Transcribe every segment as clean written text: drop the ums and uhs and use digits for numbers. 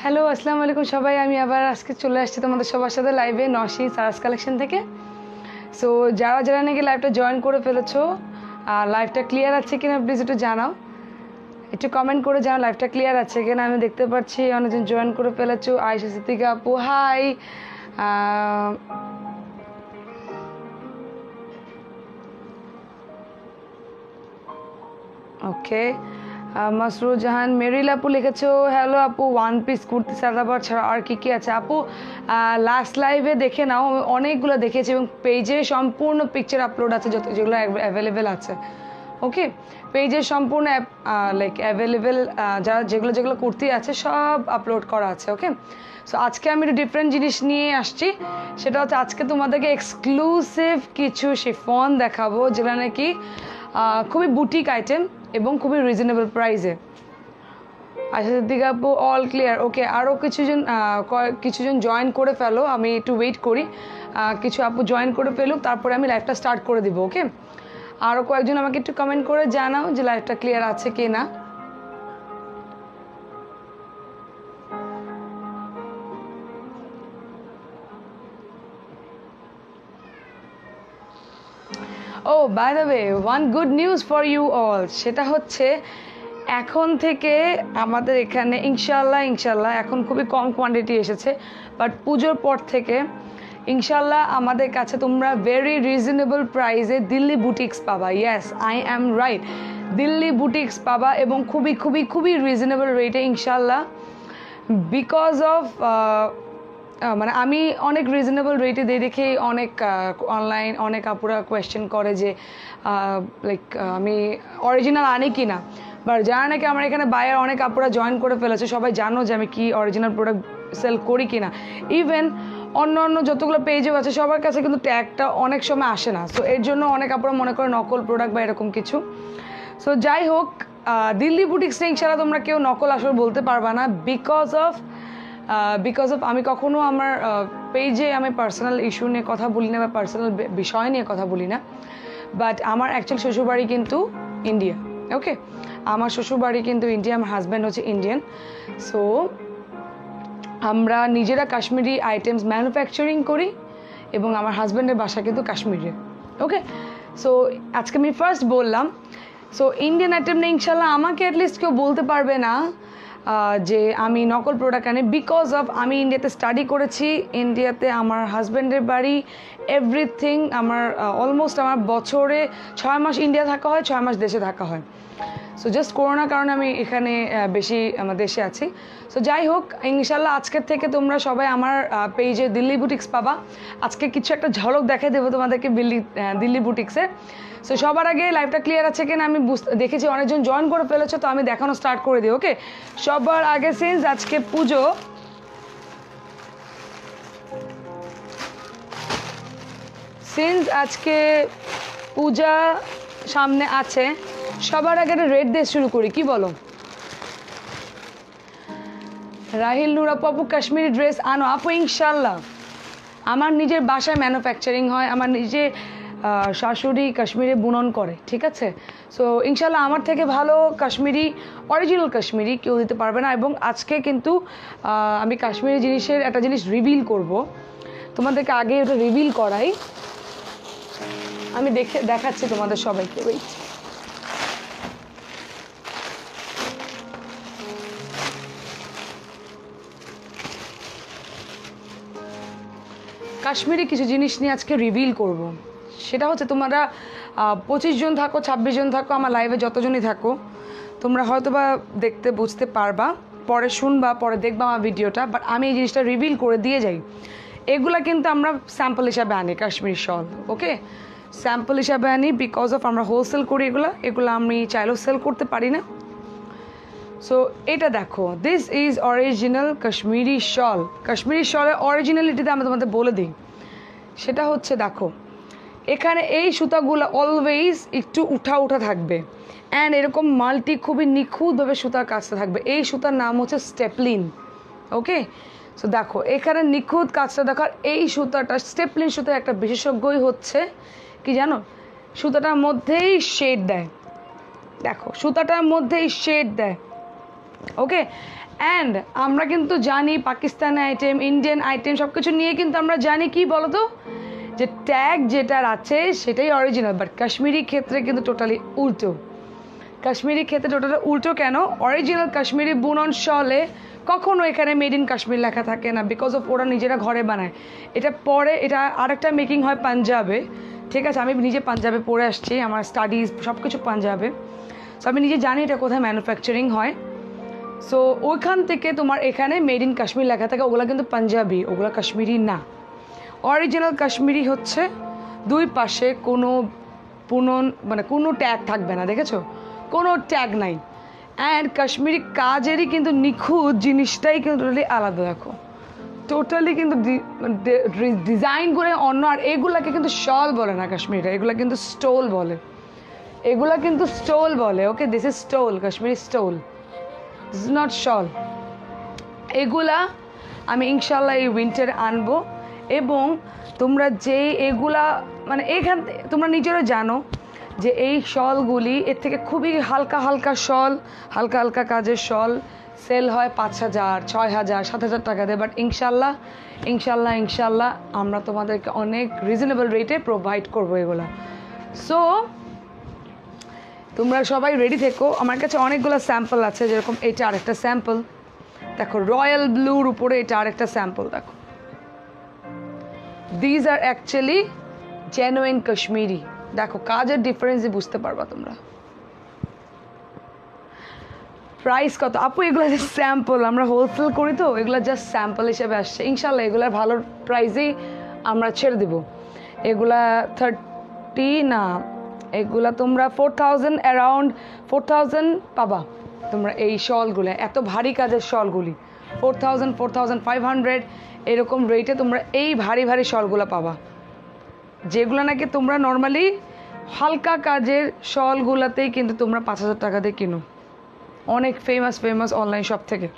Hello আসসালামু আলাইকুম সবাই, আমি আবার আজকে চলে আসছি তোমাদের সবার সাথে লাইভে নশি সারাস কালেকশন থেকে। সো যারা যারা নাকি লাইভটা জয়েন করে ফেলেছো, লাইভটা ক্লিয়ার আছে কিনা প্লিজ একটু জানাও, একটু কমেন্ট করে জানাও লাইভটা ক্লিয়ার আছে কিনা। আমি দেখতে পাচ্ছি অনেকজন জয়েন করে ফেলেছো। আয়েশা সিদ্দিকা আপু হাই, ওকে। মাসরুর জাহান মেরিল আপু লিখেছো হ্যালো আপু, ওয়ান পিস কুর্তি সাদাবার ছাড়া আর কি কি আছে আপু? লাস্ট লাইভে দেখে নাও, আমি অনেকগুলো দেখেছি এবং পেজে সম্পূর্ণ পিকচার আপলোড আছে যেগুলো অ্যাভেলেবেল আছে। ওকে, পেজের সম্পূর্ণ লাইক অ্যাভেলেবেল যেগুলো কুর্তি আছে সব আপলোড করা আছে। ওকে, সো আজকে আমি একটু ডিফারেন্ট জিনিস নিয়ে আসছি, সেটা হচ্ছে আজকে তোমাদেরকে এক্সক্লুসিভ কিছু শিফন দেখাবো যেগুলো নাকি খুবই বুটিক আইটেম এবং খুবই রিজনেবল প্রাইসে। আচ্ছা সিদ্দিকা আপু অল ক্লিয়ার, ওকে। আরও কিছুজন জয়েন করে ফেলো, আমি একটু ওয়েট করি, কিছু আপু জয়েন করে ফেলুক, তারপরে আমি লাইভটা স্টার্ট করে দিব। ওকে, আরও কয়েকজন আমাকে একটু কমেন্ট করে জানাও যে লাইভটা ক্লিয়ার আছে কি না। Oh by the way, one good news for you all, সেটা হচ্ছে এখন থেকে আমাদের এখানে ইনশাল্লাহ এখন খুবই কম কোয়ান্টিটি এসেছে, বাট পুজোর পর থেকে ইনশাল্লাহ আমাদের কাছে তোমরা ভেরি রিজনেবল প্রাইসে দিল্লি বুটিক্স পাবা। Yes, I am right, Delhi boutiques পাবা এবং খুবই খুবই খুবই রিজনেবল রেটে ইনশাল্লাহ। বিকজ অফ মানে আমি অনেক রিজনেবল রেটে দিয়ে দেখে অনেক অনলাইন অনেক আপুরা কোয়েশ্চেন করে যে লাইক আমি অরিজিনাল আনি কি না, বাট যারা নাকি আমার এখানে বায়ার অনেক আপুরা জয়েন করে ফেলেছে, সবাই জানো যে আমি কি অরিজিনাল প্রোডাক্ট সেল করি কি না। ইভেন অন্য যতগুলো পেজও আছে সবার কাছে কিন্তু ট্যাগটা অনেক সময় আসে না, সো এর জন্য অনেক আপুরা মনে করে নকল প্রোডাক্ট বা এরকম কিছু। সো যাই হোক, দিল্লি বুটিক্সটা ইনশাল্লাহ তোমরা কেউ নকল আসলে বলতে পারবা না, বিকজ অফ আমি কখনো আমার পেজে আমি পার্সোনাল ইস্যু নিয়ে কথা বলি না বা পার্সোনাল বিষয় নিয়ে কথা বলি না। বাট আমার অ্যাকচুয়াল শ্বশুরবাড়ি কিন্তু ইন্ডিয়া। ওকে, আমার শ্বশুরবাড়ি কিন্তু ইন্ডিয়া, আমার হাজব্যান্ড হচ্ছে ইন্ডিয়ান। সো আমরা নিজেরা কাশ্মীরি আইটেমস ম্যানুফ্যাকচারিং করি এবং আমার হাজব্যান্ডের বাসা কিন্তু কাশ্মীরে। ওকে, সো আজকে আমি ফার্স্ট বললাম, সো ইন্ডিয়ান আইটেম নিয়ে ইনশাল্লাহ আমাকে অ্যাটলিস্ট কেউ বলতে পারবে না যে আমি নকল প্রোডাক্ট আনি, বিকজ অফ আমি ইন্ডিয়াতে স্টাডি করেছি, ইন্ডিয়াতে আমার হাজব্যান্ডের বাড়ি, এভরিথিং আমার অলমোস্ট আমার বছরে 6 মাস ইন্ডিয়া থাকা হয়, 6 মাস দেশে থাকা হয়। সো জাস্ট করোনার কারণে আমি এখানে বেশি আমার দেশে আছি। সো যাই হোক, ইনশাল্লাহ আজকের থেকে তোমরা সবাই আমার পেজে দিল্লি বুটিক্স পাবা। আজকে কিছু একটা ঝলক দেখাই দেবো তোমাদেরকে দিল্লি বুটিক্সের। সো সবার আগে লাইভটা ক্লিয়ার আছে কিনা আমি দেখেছি অনেকজন জয়েন করে ফেলেছো, তো আমি দেখানো স্টার্ট করে দিই। ওকে, সবার আগে সিন্স আজকে পুজো, আজকে পূজা সামনে আছে, সবার আগে একটা রেট দিয়ে শুরু করি, কি বলো? রাহিল নূর আপু কাশ্মীরি ড্রেস আনো আপু, ইনশাল্লাহ আমার নিজের বাসায় ম্যানুফ্যাকচারিং হয়, আমার নিজে শাশুড়ি কাশ্মীরে বুনন করে, ঠিক আছে। সো ইনশাল্লাহ আমার থেকে ভালো কাশ্মীরি অরিজিনাল কাশ্মীরি কেউ দিতে পারবে না। এবং আজকে কিন্তু আমি কাশ্মীরি জিনিসের একটা জিনিস রিভিল করব, তোমাদেরকে আগে ওটা রিভিল করাই, আমি দেখাচ্ছি তোমাদের সবাইকে। ওয়েট, কাশ্মীরি কিছু জিনিস নিয়ে আজকে রিভিল করব, সেটা হচ্ছে তোমরা 25 জন থাকো, 26 জন থাকো, আমার লাইভে যতজনই থাকো, তোমরা হয়তো বা দেখতে বুঝতে পারবা, পরে শুনবা, পরে দেখবা আমার ভিডিওটা, বাট আমি এই জিনিসটা রিভিল করে দিয়ে যাই। এগুলা কিন্তু আমরা স্যাম্পল হিসাবে আনি, কাশ্মীরি শল। ওকে, স্যাম্পল হিসাবে আনি, বিকজ অফ আমরা হোলসেল করি, এগুলো আমি চাইলেও সেল করতে পারি না। সো এটা দেখো, দিস ইজ অরিজিনাল কাশ্মীরি শল। কাশ্মীরি শলের অরিজিনালিটিতে আমি তোমাদের বলে দিই, সেটা হচ্ছে দেখো এখানে এই সুতাগুলো অলওয়েজ একটু উঠা থাকবে, অ্যান্ড এরকম মাল্টি খুবই নিখুঁতভাবে সুতার কাজটা থাকবে। এই সুতার নাম হচ্ছে স্টেপলিন। ওকে, সো দেখো এখানে নিখুঁত কাজটা দেখার, এই সুতাটা স্টেপলিন সুতার একটা বিশেষজ্ঞই হচ্ছে কি জানো, সুতাটার মধ্যেই শেড দেয়, দেখো সুতাটার মধ্যেই শেড দেয়। ওকে, অ্যান্ড আমরা কিন্তু জানি পাকিস্তানি আইটেম, ইন্ডিয়ান আইটেম সব কিছু নিয়ে কিন্তু আমরা জানি কি বলতো, যে ট্যাগ যেটার আছে সেটাই অরিজিনাল, বাট কাশ্মীরি ক্ষেত্রে কিন্তু টোটালি উল্টো। কাশ্মীরি ক্ষেত্রে টোটালি উল্টো কেন? অরিজিনাল কাশ্মীরি বুনন শলে কখনো এখানে মেড ইন কাশ্মীর লেখা থাকে না, বিকজ অফ ওরা নিজেরা ঘরে বানায়। এটা পরে এটা আরেকটা মেকিং হয় পাঞ্জাবে, ঠিক আছে? আমি নিজে পাঞ্জাবে পড়ে আসছি, আমার স্টাডিজ সব কিছু পাঞ্জাবে, সো আমি নিজে জানি এটা কোথায় ম্যানুফ্যাকচারিং হয়। সো ওইখান থেকে তোমার এখানে মেড ইন কাশ্মীর লেখা থাকে, ওগুলো কিন্তু পাঞ্জাবি, ওগুলো কাশ্মীরি না। অরিজিনাল কাশ্মীরি হচ্ছে দুই পাশে কোনো পুনন মানে কোনো ট্যাগ থাকবে না, দেখেছো? কোনো ট্যাগ নাই। অ্যান্ড কাশ্মীরি কাজেরই কিন্তু নিখুঁত জিনিসটাই কিন্তু টোটালি আলাদা, দেখো টোটালি কিন্তু ডিজাইন করে অন্য। আর এগুলাকে কিন্তু শল বলে না কাশ্মীরিরা, এগুলা কিন্তু স্টোল বলে, এগুলা কিন্তু স্টোল বলে। Okay, this is stole, Kashmiri stole, this is not shawl. এগুলা আমি ইনশাল্লাহ এই উইন্টারে আনবো। এবং তোমরা যে এগুলা মানে এখান তোমরা নিজেরা জানো যে এই শলগুলি এর থেকে খুবই হালকা হালকা শল, হালকা হালকা কাজের শল সেল হয় 5,000, 6,000, 7,000 টাকা দেয়। বাট ইনশাল্লাহ ইনশাল্লাহ ইনশাল্লাহ আমরা তোমাদেরকে অনেক রিজনেবল রেটে প্রোভাইড করবো এগুলা। সো তোমরা সবাই রেডি থেকো। আমার কাছে অনেকগুলো স্যাম্পল আছে, যেরকম এটা আরেকটা স্যাম্পল, দেখো রয়্যাল ব্লুর উপরে এটা আরেকটা স্যাম্পল, দেখো these are actually genuine Kashmiri. দেখো কাজের ডিফারেন্সই বুঝতে পারবা তোমরা। প্রাইস কত আপু? এগুলো জাস্ট স্যাম্পল, আমরা হোলসেল করি তো, এগুলো জাস্ট স্যাম্পল হিসেবে আসছে। ইনশাল্লাহ এগুলোর ভালো প্রাইসেই আমরা ছেড়ে দেবো। এগুলা 30 না, এগুলা তোমরা 4,000, অ্যারাউন্ড 4,000 পাবা তোমরা এই শলগুলো, এত ভারী কাজের শলগুলি 4,000, 4,500 এরকম রেটে তোমরা এই ভারী ভারী শলগুলো পাবা, যেগুলো নাকি তোমরা নর্মালি হালকা কাজের শলগুলোতেই কিন্তু তোমরা 5,000 টাকা দিয়ে কিনো, অনেক ফেমাস অনলাইন শপ থেকে।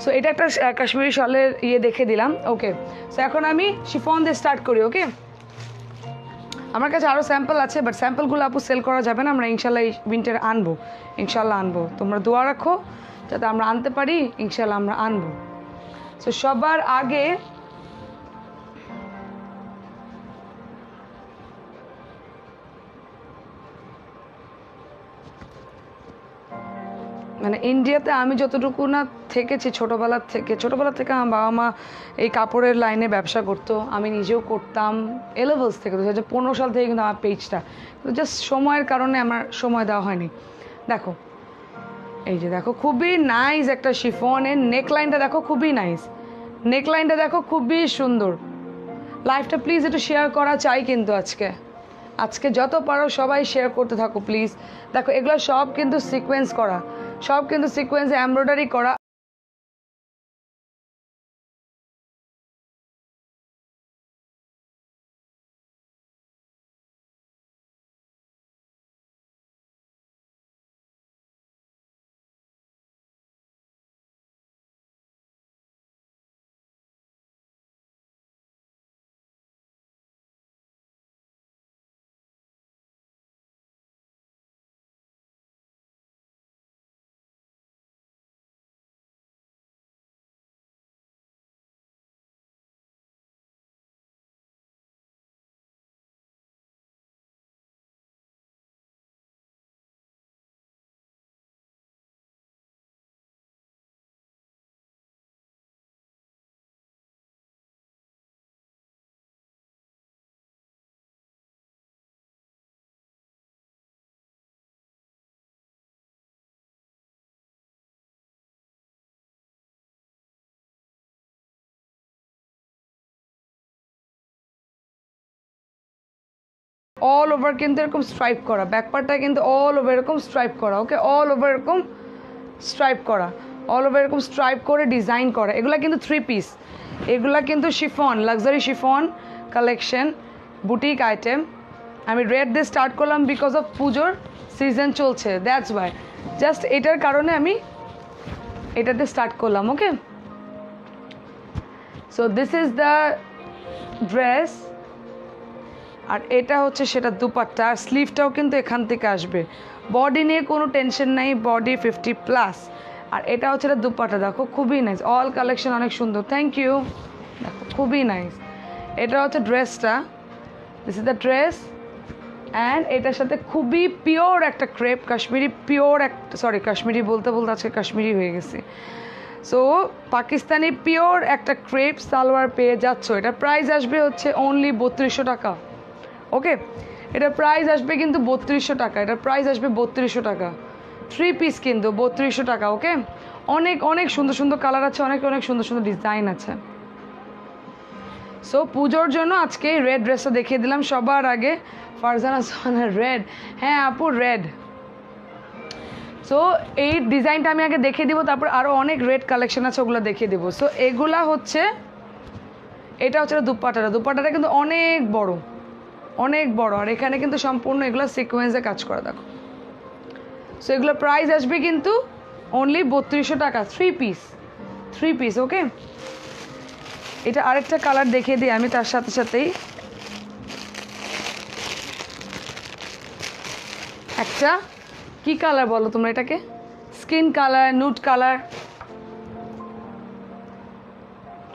সো এটা একটা কাশ্মীরি শলের দেখে দিলাম। ওকে, সো এখন আমি শিফন দিয়ে স্টার্ট করি। ওকে, আমার কাছে আরও স্যাম্পল আছে, বাট স্যাম্পলগুলো আপু সেল করা যাবে না, আমরা ইনশাল্লাহ এই উইন্টার আনবো, ইনশাল্লাহ আনবো। তোমরা দোয়া রাখো যাতে আমরা আনতে পারি, ইনশাল্লাহ আমরা আনবো। সো সবার আগে মানে ইন্ডিয়াতে আমি যতটুকু না থেকেছি ছোটোবেলা থেকে আমার বাবা মা এই কাপড়ের লাইনে ব্যবসা করতো, আমি নিজেও করতাম এলেভেলস থেকে, 2015 সাল থেকে কিন্তু আমার পেজটা, কিন্তু জাস্ট সময়ের কারণে আমার সময় দেওয়া হয়নি। দেখো এই যে দেখো খুবই নাইস একটা শিফনের নেকলাইনটা, দেখো খুবই নাইস নেকলাইনটা, দেখো খুবই সুন্দর। লাইফটা প্লিজ একটু শেয়ার করা চাই কিন্তু আজকে যত পারো সবাই শেয়ার করতে থাকো প্লিজ। দেখো এগুলো সব কিন্তু সিকোয়েন্স করা, সব কিন্তু সিকোয়েন্সে এমব্রয়ডারি করা। অল ওভার কিন্তু এরকম স্ট্রাইপ করা, ব্যাকপার্টটা কিন্তু অল ওভার এরকম স্ট্রাইপ করা। ওকে, অল ওভার এরকম স্ট্রাইপ করা, অল ওভার এরকম স্ট্রাইপ করে ডিজাইন করা। এগুলা কিন্তু 3 পিস, এগুলা কিন্তু chiffon, luxury chiffon collection, boutique item. আমি রেড দিয়ে স্টার্ট করলাম বিকজ অফ পুজোর সিজন চলছে, দ্যাটস ওয়াই, জাস্ট এটার কারণে আমি এটাতে স্টার্ট করলাম। Okay, so this is the dress, আর এটা হচ্ছে সেটা দুপাট্টা, আর স্লিভটাও কিন্তু এখান থেকে আসবে। বডি নিয়ে কোনো টেনশন নাই, বডি 50+। আর এটা হচ্ছে এটা দুপাট্টা, দেখো খুবই নাইস, অল কালেকশন অনেক সুন্দর, থ্যাংক ইউ। দেখো খুবই নাইস, এটা হচ্ছে ড্রেসটা, this is the dress. And এটার সাথে খুবই পিওর একটা ক্রেপ, কাশ্মীরি পিওর একটা, সরি কাশ্মীরি বলতে বলতে আজকে কাশ্মীরি হয়ে গেছে। সো পাকিস্তানি পিওর একটা ক্রেপ সালোয়ার পেয়ে যাচ্ছ। এটা প্রাইস আসবে হচ্ছে অনলি 3200 টাকা। ওকে, এটা প্রাইস আসবে কিন্তু 3200 টাকা, এটা প্রাইস আসবে 3200 টাকা। 3 পিস কিন্তু 3200 টাকা। ওকে, অনেক অনেক সুন্দর সুন্দর কালার আছে, অনেক অনেক সুন্দর সুন্দর ডিজাইন আছে। সো পুজোর জন্য আজকে রেড ড্রেসটা দেখিয়ে দিলাম সবার আগে। ফারজানা সোহানের রেড, হ্যাঁ আপু রেড। সো এই ডিজাইনটা আমি আগে দেখিয়ে দিব, তারপর আরও অনেক রেড কালেকশন আছে ওগুলো দেখিয়ে দেবো। সো এগুলা হচ্ছে, এটা হচ্ছে দুপাট্টাটা, দুপাট্টাটা কিন্তু অনেক বড়, অনেক বড়। আর এখানে কিন্তু সম্পূর্ণ এগুলো সিকোয়েন্সে কাজ করা, দেখো। সো এগুলো প্রাইস আসবে কিন্তু অনলি 3200 টাকা, 3 পিস, 3 পিস। ওকে, এটা আরেকটা কালার দেখিয়ে দিই আমি তার সাথে সাথেই। একটা কি কালার বলো তোমরা এটাকে, স্কিন কালার, নুড কালার,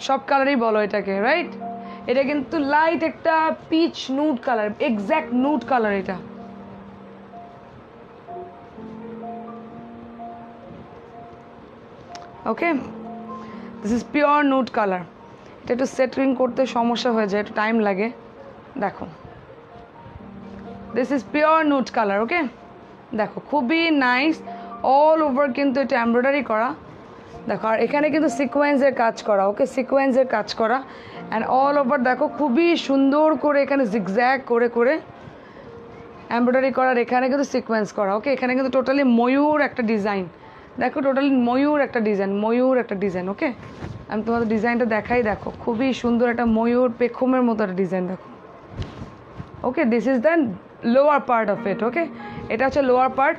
সব কালারই বলো এটাকে, রাইট? এটা কিন্তু লাইট একটা peach nude colour, exact nude colour এটা। Okay, this is pure nude colour. এটা একটু সেটিং করতে সমস্যা হয়ে যায়, একটু টাইম লাগে। দেখো, this is pure nude colour. Okay, দেখো খুবই নাইস, অল ওভার কিন্তু এটা এমব্রয়ডারি করা, দেখো। আর এখানে কিন্তু সিকোয়েন্সের কাজ করা, ওকে, সিকোয়েন্সের কাজ করা। অ্যান্ড অল ওভার দেখো খুবই সুন্দর করে এখানে জিগজ্যাগ করে করে এমব্রয়ডারি করার, এখানে কিন্তু সিকোয়েন্স করা। ওকে, এখানে কিন্তু টোটালি ময়ূর একটা ডিজাইন, দেখো টোটালি ময়ূর একটা ডিজাইন, ময়ূর একটা ডিজাইন। ওকে, আমি তোমাদের ডিজাইনটা দেখাই, দেখো খুবই সুন্দর একটা ময়ূর পেখমের মতো একটা ডিজাইন, দেখো। Okay, this is the lower part of it. Okay, এটা হচ্ছে লোয়ার পার্ট।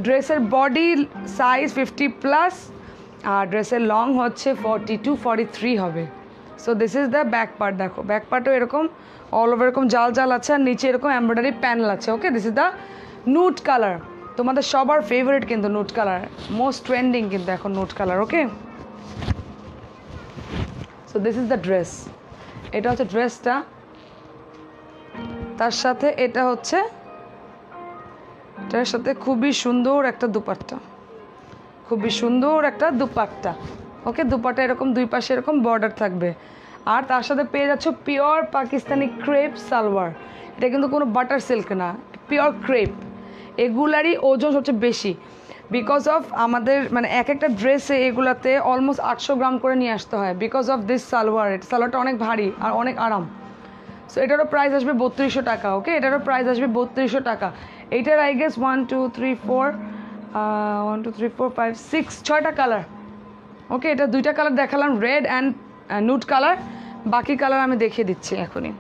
ড্রেসের বডি সাইজ 50+, আর ড্রেসের লং হচ্ছে 42-43 হবে। So this is the back part, দেখো ব্যাক পার্টও এরকম অল ওভার এরকম জাল জাল আছে, আর নিচে এরকম এমব্রয়ডারি প্যানেল আছে। Okay, this is the nude colour, তোমাদের সবার ফেভারিট কিন্তু নুড কালার, মোস্ট ট্রেন্ডিং কিন্তু এখন nude colour. Okay, so this is the dress, এটা হচ্ছে ড্রেসটা। তার সাথে এটা হচ্ছে, এটার সাথে খুবই সুন্দর একটা দুপাট্টা, খুবই সুন্দর একটা দুপাট্টা। ওকে, দুপাট্টা এরকম দুই পাশে এরকম বর্ডার থাকবে। আর তার সাথে পেয়ে যাচ্ছ পিওর পাকিস্তানি ক্রেপ সালোয়ার। এটা কিন্তু কোনো বাটার সিল্ক না, পিওর ক্রেপ। এগুলারই ওজন সবচেয়ে বেশি, বিকজ অফ আমাদের মানে এক একটা ড্রেসে এগুলাতে অলমোস্ট 800 গ্রাম করে নিয়ে আসতে হয়, বিকজ অফ দিস সালোয়ার। এটা সালোয়ারটা অনেক ভারী আর অনেক আরাম। সো এটারও প্রাইস আসবে 3200 টাকা। ওকে, এটারও প্রাইস আসবে 3200 টাকা। এইটার আই গেস 1 2 3 4 5 6 6টা কালার। ওকে, এটা 2টা কালার দেখালাম, রেড অ্যান্ড নুড কালার, বাকি কালার আমি দেখিয়ে দিচ্ছি এখনই।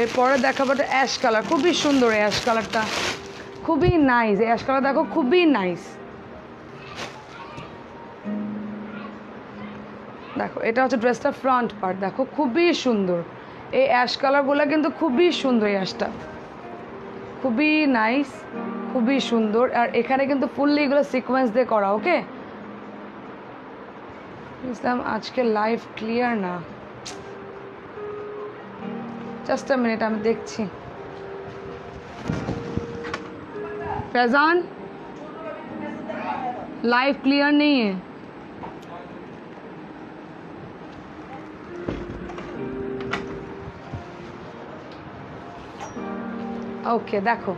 এরপরে দেখাবো একটা অ্যাশ কালার, খুবই সুন্দর এই অ্যাশ কালারটা, খুবই নাইস। এই অ্যাশ কালার দেখো খুবই নাইস, দেখো এটা হচ্ছে ড্রেসটা ফ্রন্ট পার্ট, দেখো খুবই সুন্দর। এই অ্যাশ কালারগুলো কিন্তু খুবই সুন্দর, এই অ্যাশটা খুবই নাইস, খুবই সুন্দর। আর এখানে কিন্তু ফুললি এগুলো সিকোয়েন্স দিয়ে করা। ওকে, ইসলাম আজকে লাইভ ক্লিয়ার না, জাস্ট আ মিনিট আমি দেখছি। फैजान लाइव क्लियर नहीं है। ওকে, দেখো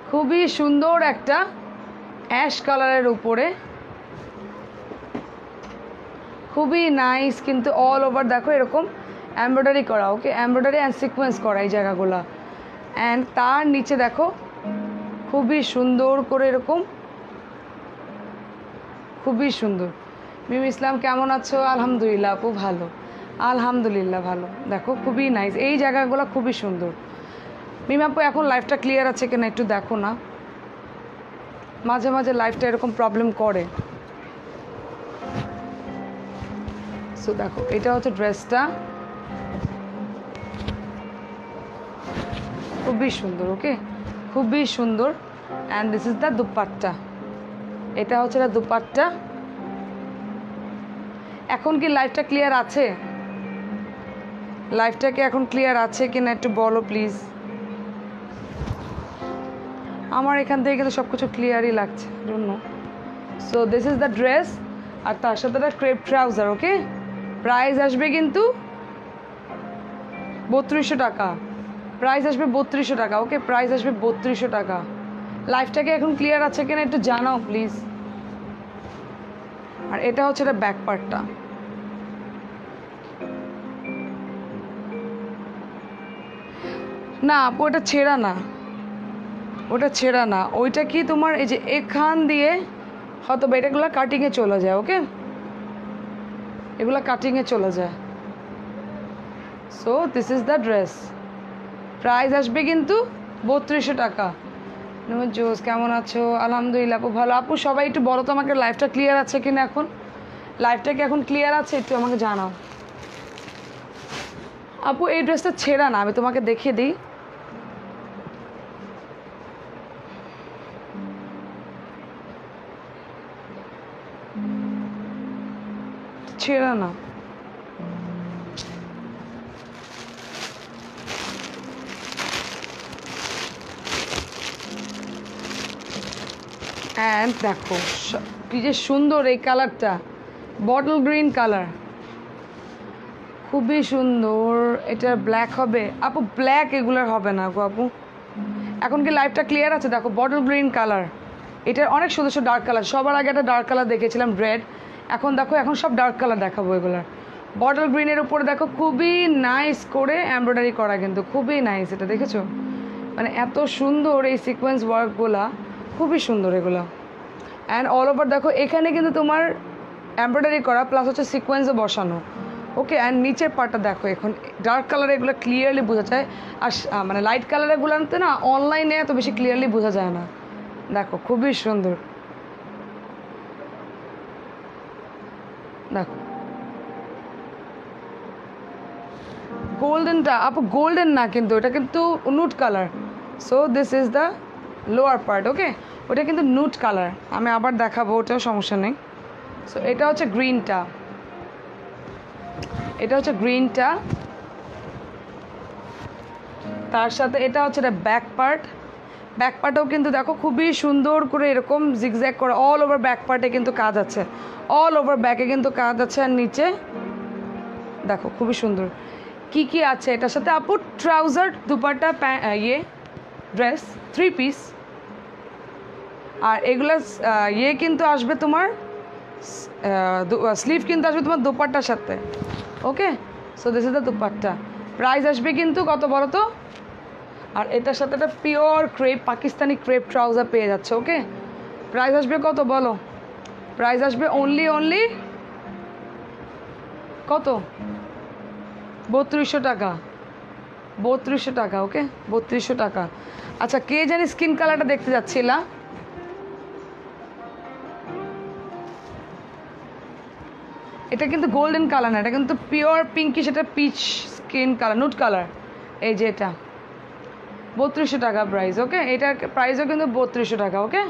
খুবই সুন্দর একটা অ্যাশ কালারের উপরে, খুবই নাইস কিন্তু অল ওভার দেখো এরকম এমব্রয়ডারি করা। ওকে, এমব্রয়ডারি অ্যান্ড সিকোয়েন্স করা এই জায়গাগুলো। অ্যান্ড তার নিচে দেখো খুবই সুন্দর করে এরকম, খুবই সুন্দর। মিম ইসলাম কেমন আছো? আলহামদুলিল্লাহ আপু ভালো, আলহামদুলিল্লাহ ভালো। দেখো খুবই নাইস, এই জায়গাগুলো খুবই সুন্দর। মিম আপু এখন লাইভটা ক্লিয়ার আছে কিনা একটু দেখো না, মাঝে মাঝে লাইভটা এরকম প্রবলেম করে। সো দেখো এটা হচ্ছে ড্রেসটা, খুবই সুন্দর। ওকে, খুবই সুন্দর। And this is the dupatta. এটা হচ্ছে না দুপাট্টা। এখন কি লাইফটা ক্লিয়ার আছে? লাইফটা কি এখন ক্লিয়ার আছে কিনা একটু বলো প্লিজ। আমার এখান থেকে কিন্তু সব কিছু ক্লিয়ারই লাগছে, জন্য। So this is the dress, আর তার সাথে একটা ক্রেপ ট্রাউজার। ওকে, প্রাইস আসবে কিন্তু 3200 টাকা। প্রাইস আসবে 3200 টাকা। ওকে, প্রাইস আসবে 3200 টাকা। লাইফটাকে এখন ক্লিয়ার আছে কিনা একটু জানাও প্লিজ। আর এটা হচ্ছে এটা ব্যাক পার্টটা। না আপু, ওটা ছেঁড়া না, ওটা ছেঁড়া না। ওইটা কি তোমার এই যে এখান দিয়ে হয়তো এটাগুলো কাটিংয়ে চলে যায়। ওকে, এগুলো কাটিংয়ে চলে যায়। So this is the dress. Price আসবে কিন্তু 3200 টাকা। জোস, কেমন আছো? আলহামদুলিল্লাহ আপু, ভালো। আপু সবাই একটু বলো তো আমাকে লাইফটা ক্লিয়ার আছে কিনা এখন। লাইফটা কি এখন ক্লিয়ার আছে একটু আমাকে জানাও। আপু এই ড্রেসটা ছেঁড়া না, আমি তোমাকে দেখিয়ে দিই। ছেঁড়া না। অ্যান্ড দেখো কি যে সুন্দর এই কালারটা, বটল গ্রিন কালার, খুবই সুন্দর। এটা ব্ল্যাক হবে আপু? ব্ল্যাক এগুলার হবে না গো আপু। এখন কি লাইফটা ক্লিয়ার আছে? দেখো বটল গ্রিন কালার, এটার অনেক সুন্দর সুন্দর ডার্ক কালার। সবার আগে একটা ডার্ক কালার দেখেছিলাম রেড, এখন দেখো এখন সব ডার্ক কালার দেখাবো এগুলার। বটল গ্রিনের উপরে দেখো খুবই নাইস করে এমব্রয়ডারি করা, কিন্তু খুবই নাইস। এটা দেখেছো? মানে এত সুন্দর এই সিকোয়েন্স ওয়ার্কগুলা, খুবই সুন্দর এগুলো। অ্যান্ড অল ওভার দেখো এখানে কিন্তু তোমার এমব্রয়ডারি করা প্লাস হচ্ছে সিকোয়েন্সও বসানো। ওকে, অ্যান্ড নিচের পার্টটা দেখো, এখন ডার্ক কালার এগুলো ক্লিয়ারলি বোঝা যায়। আর মানে লাইট কালারেরগুলোতে না অনলাইনে এত বেশি ক্লিয়ারলি বোঝা যায় না। দেখো খুবই সুন্দর, দেখো গোল্ডেনটা আপু গোল্ডেন না কিন্তু, এটা কিন্তু nude colour. So this is the lower part. Okay, ওটা কিন্তু নুট কালার, আমি আবার দেখাবো, ওটাও সমস্যা নেই। সো এটা হচ্ছে গ্রিনটা, এটা হচ্ছে গ্রিনটা। তার সাথে এটা হচ্ছে এটা ব্যাক পার্ট। ব্যাক পার্টেও কিন্তু দেখো খুবই সুন্দর করে এরকম জিগজ্যাগ করে অল ওভার ব্যাক পার্টে কিন্তু কাজ আছে, অল ওভার ব্যাকে কিন্তু কাজ আছে। আর নিচে দেখো খুবই সুন্দর কি কি আছে এটার সাথে আপু। ট্রাউজার, দুপাট্টা, ইয়ে ড্রেস, 3 পিস। আর এগুলো ইয়ে কিন্তু আসবে তোমার স্লিভ কিন্তু আসবে তোমার দুপাট্টার সাথে। Okay, so this is the dupatta. Price আসবে কিন্তু কত বলো তো? আর এটার সাথে একটা pure crepe, Pakistani crepe trouser পেয়ে যাচ্ছে। ওকে, প্রাইস আসবে কত বলো? প্রাইস আসবে অনলি কত? 3200 টাকা। 3200 টাকা। ওকে, 3200 টাকা। আচ্ছা, কে জানি স্কিন কালারটা দেখতে যাচ্ছিলা? এটা কিন্তু গোল্ডেন কালার না, এটা কিন্তু পিওর পিঙ্কি, সেটা peach skin colour, nude colour. এই যে এটা 3200 টাকা প্রাইস। ওকে, এটার প্রাইসও কিন্তু 3200 টাকা। ওকে,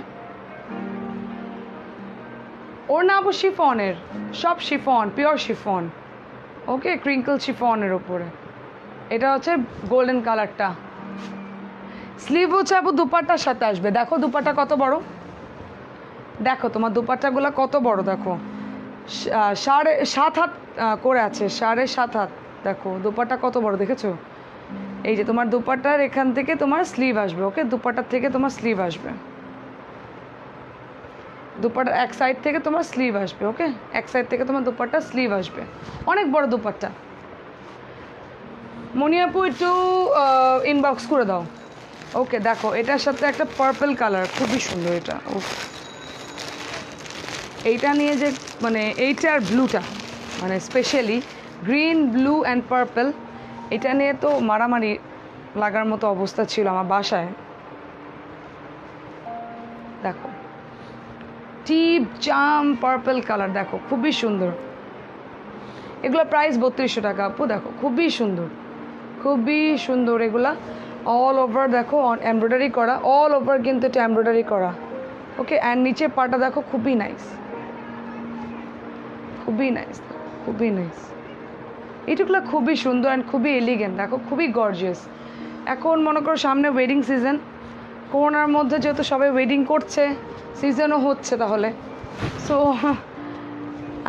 ওর না আপু শিফনের, সব শিফন, পিওর শিফন। ওকে, ক্রিঙ্কল শিফনের উপরে এটা হচ্ছে গোল্ডেন কালারটা। স্লিভ হচ্ছে আপু দুপাট্টার সাথে আসবে। দেখো দুপাট্টা কত বড়, দেখো তোমার দুপাট্টাগুলো কত বড়, দেখো 7.5 হাত করে আছে, 7.5 হাত। দেখো দুপাট্টা কত বড়, দেখেছো? এই যে তোমার দুপাট্টার এখান থেকে তোমার স্লিভ আসবে। ওকে, দুপাট্টার থেকে তোমার স্লিভ আসবে, দুপাট্টার এক সাইড থেকে তোমার স্লিভ আসবে। ওকে, এক সাইড থেকে তোমার দুপাট্টা স্লিভ আসবে, অনেক বড় দুপাট্টা। মনি আপু একটু ইনবক্স করে দাও। ওকে, দেখো এটার সাথে একটা পার্পল কালার, খুবই সুন্দর এটা। এইটা নিয়ে যে মানে এইটা আর ব্লুটা, মানে specially green, blue and purple, এটা নিয়ে তো মারামারি লাগার মতো অবস্থা ছিল আমার বাসায়। দেখো ডিপ জাম পার্পল কালার, দেখো খুবই সুন্দর। এগুলো প্রাইস 3200 টাকা আপু। দেখো খুবই সুন্দর, খুবই সুন্দর এগুলা। অল ওভার দেখো এমব্রয়ডারি করা, অল ওভার কিন্তু এটা এমব্রয়ডারি করা। ওকে, অ্যান্ড নিচের পাটা দেখো খুবই নাইস, খুবই নাইস, খুবই নাইস। এইটুকুলা খুবই সুন্দর অ্যান্ড খুবই এলিগেন্ট, দেখো খুবই গর্জিয়াস। এখন মনে করো সামনে ওয়েডিং সিজন, করোনার মধ্যে যেহেতু সবাই ওয়েডিং করছে, সিজনও হচ্ছে, তাহলে সো